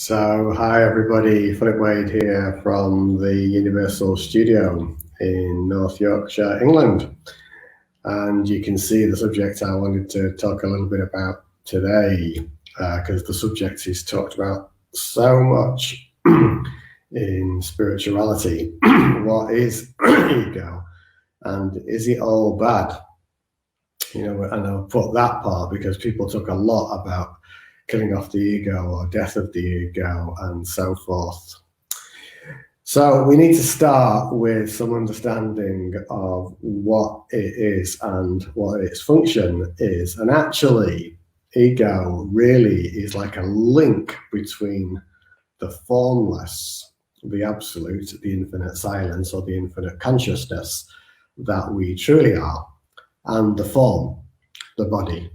Hi everybody, Philip Wade here from the Universal Studio in North Yorkshire, England. And you can see the subject I wanted to talk a little bit about today, because the subject is talked about so much in spirituality. What is ego, and is it all bad? And I'll put that part because people talk a lot about killing off the ego or death of the ego and so forth. So we need to start with some understanding of what it is and what its function is. And actually, ego really is like a link between the formless, the absolute, the infinite silence or the infinite consciousness that we truly are, and the form, the body.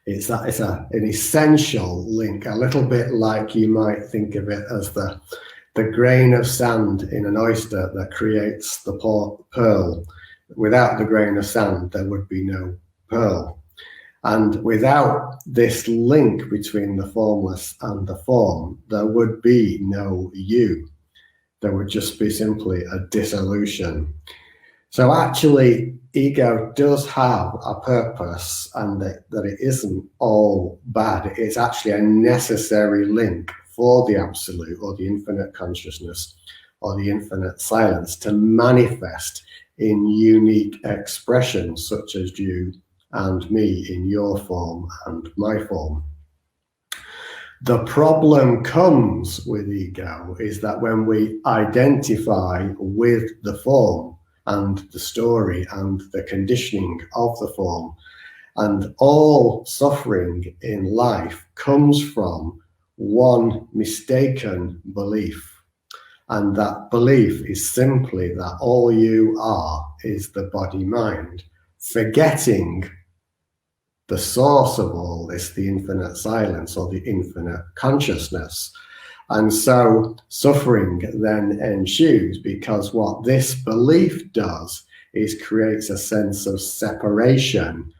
It's an essential link, a little bit like you might think of it as the grain of sand in an oyster that creates the pearl. Without the grain of sand, there would be no pearl. And without this link between the formless and the form, there would be no you. There would just be simply a dissolution. So actually, ego does have a purpose, and that it isn't all bad. It's actually a necessary link for the absolute or the infinite consciousness or the infinite silence to manifest in unique expressions such as you and me in your form and my form. The problem comes with ego is that when we identify with the form and the story and the conditioning of the form, and all suffering in life comes from one mistaken belief. And that belief is simply that all you are is the body-mind, forgetting the source of all this, the infinite silence or the infinite consciousness. And so suffering then ensues, because what this belief does is creates a sense of separation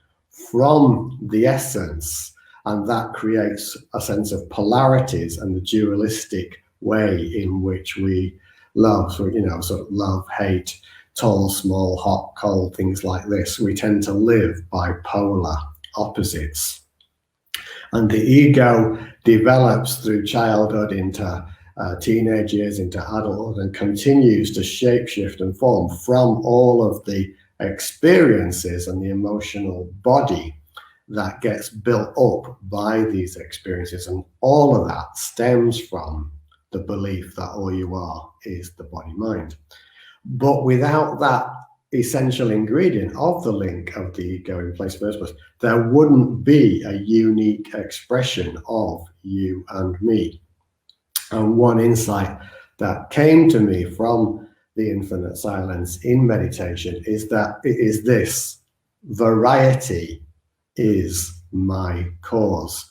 from the essence, and that creates a sense of polarities and the dualistic way in which we love, sort of love, hate, tall, small, hot, cold, things like this. We tend to live by polar opposites. And the ego develops through childhood into teenage years, into adulthood, and continues to shapeshift and form from all of the experiences and the emotional body that gets built up by these experiences. And all of that stems from the belief that all you are is the body-mind. But without that essential ingredient of the link of the ego in place first place, there wouldn't be a unique expression of you and me. And one insight that came to me from the infinite silence in meditation is that it is this: variety is my cause.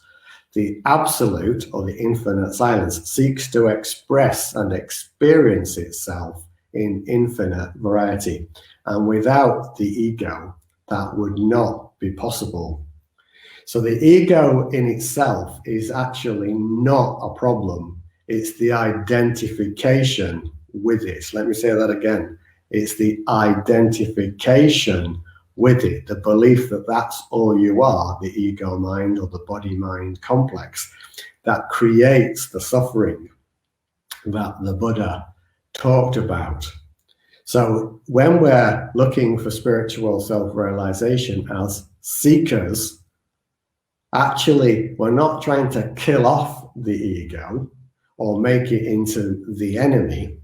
The absolute or the infinite silence seeks to express and experience itself in infinite variety. And without the ego, that would not be possible. So the ego in itself is actually not a problem. It's the identification with it. Let me say that again. It's the identification with it, the belief that that's all you are, the ego mind or the body-mind complex, that creates the suffering that the Buddha talked about. So when we're looking for spiritual self-realization as seekers, actually, we're not trying to kill off the ego or make it into the enemy.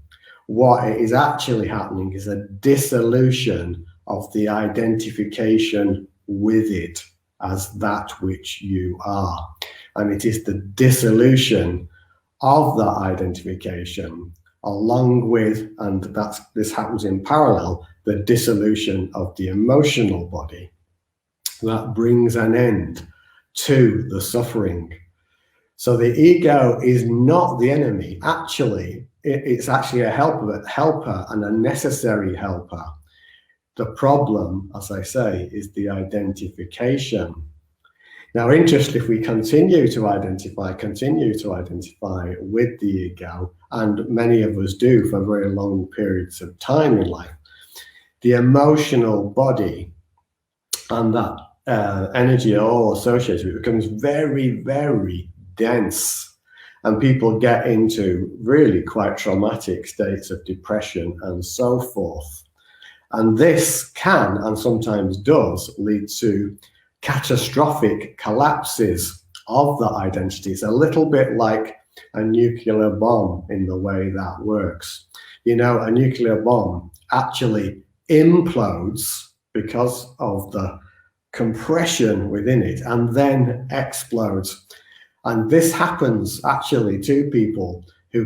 What is actually happening is a dissolution of the identification with it as that which you are. And it is the dissolution of that identification, along with, and this happens in parallel, the dissolution of the emotional body, that brings an end to the suffering. So the ego is not the enemy. Actually, it's actually a helper and a necessary helper. The problem, as I say, is the identification. Now, interestingly, if we continue to identify with the ego, and many of us do for very long periods of time in life, the emotional body and that energy all associated with it becomes very, very dense. And people get into really quite traumatic states of depression and so forth. And this can, and sometimes does, lead to catastrophic collapses of the identities, a little bit like a nuclear bomb in the way that works. You know, a nuclear bomb actually implodes because of the compression within it and then explodes. And this happens actually to people who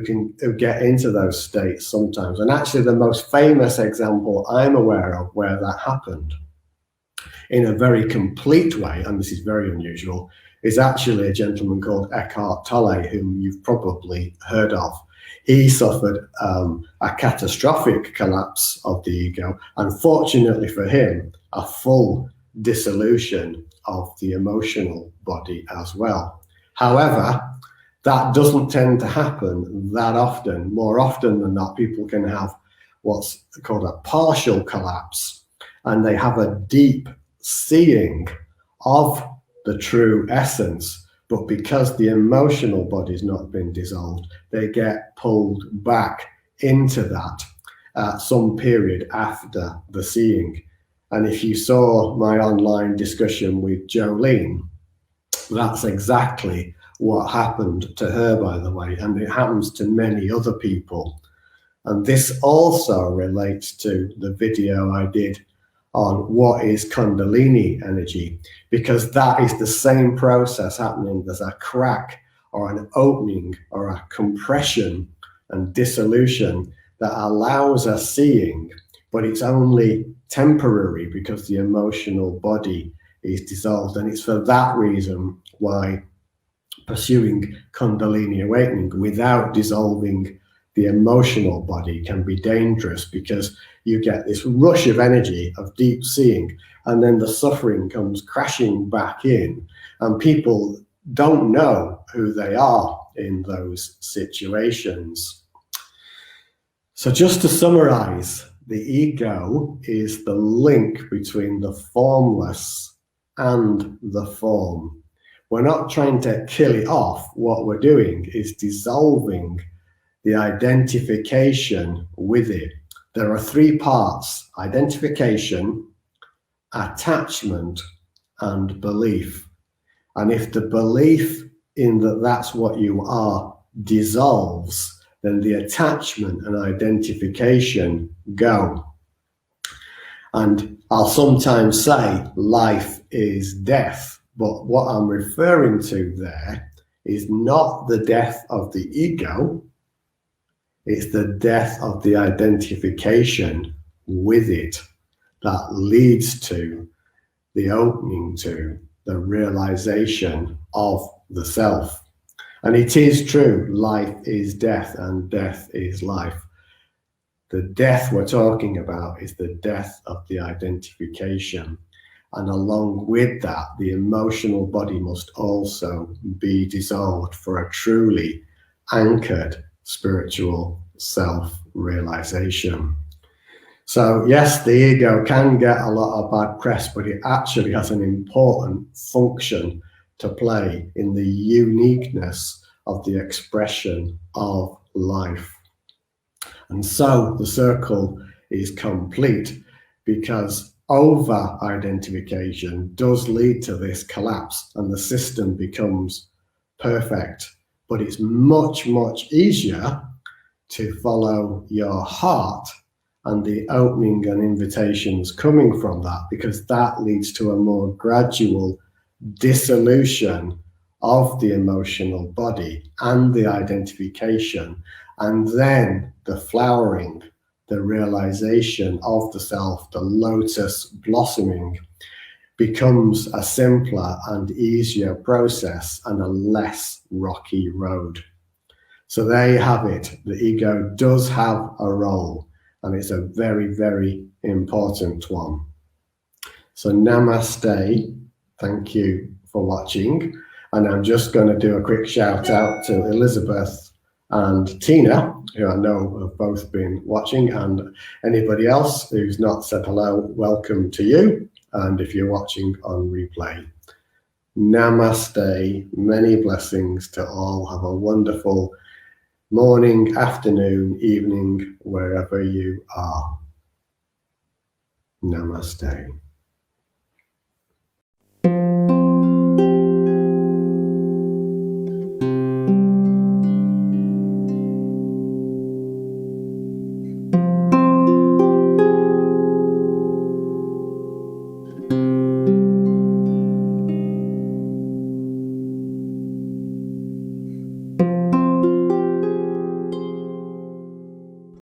get into those states sometimes. And actually the most famous example I'm aware of where that happened in a very complete way, and this is very unusual, is actually a gentleman called Eckhart Tolle, whom you've probably heard of. He suffered a catastrophic collapse of the ego, and fortunately for him, a full dissolution of the emotional body as well. However, that doesn't tend to happen that often. More often than not, people can have what's called a partial collapse, and they have a deep seeing of the true essence, but because the emotional body's not been dissolved, they get pulled back into that at some period after the seeing. And if you saw my online discussion with Jolene, that's exactly what happened to her, by the way, and it happens to many other people. And this also relates to the video I did on what is Kundalini energy, because that is the same process happening. There's a crack or an opening or a compression and dissolution that allows a seeing, but it's only temporary because the emotional body is dissolved. And it's for that reason why pursuing Kundalini awakening without dissolving the emotional body can be dangerous, because you get this rush of energy of deep seeing, and then the suffering comes crashing back in, and people don't know who they are in those situations. So just to summarize, the ego is the link between the formless and the form. We're not trying to kill it off. What we're doing is dissolving the identification with it. There are three parts: identification, attachment, and belief. And if the belief in that that's what you are dissolves, then the attachment and identification go. And I'll sometimes say life is death, but what I'm referring to there is not the death of the ego, it's the death of the identification with it that leads to the opening to the realization of the self. And it is true, life is death and death is life. The death we're talking about is the death of the identification. And along with that, the emotional body must also be dissolved for a truly anchored spiritual self-realization. So yes, the ego can get a lot of bad press, but it actually has an important function to play in the uniqueness of the expression of life. And so the circle is complete, because over-identification does lead to this collapse and the system becomes perfect. But it's much, much easier to follow your heart and the opening and invitations coming from that, because that leads to a more gradual dissolution of the emotional body and the identification, and then the flowering, the realization of the self, the lotus blossoming, becomes a simpler and easier process and a less rocky road. So there you have it. The ego does have a role, and it's a very, very important one. So namaste. Thank you for watching. And I'm just going to do a quick shout out to Elizabeth and Tina, who I know have both been watching, and anybody else who's not said hello, welcome to you. And if you're watching on replay, namaste, many blessings to all. Have a wonderful morning, afternoon, evening, wherever you are. Namaste.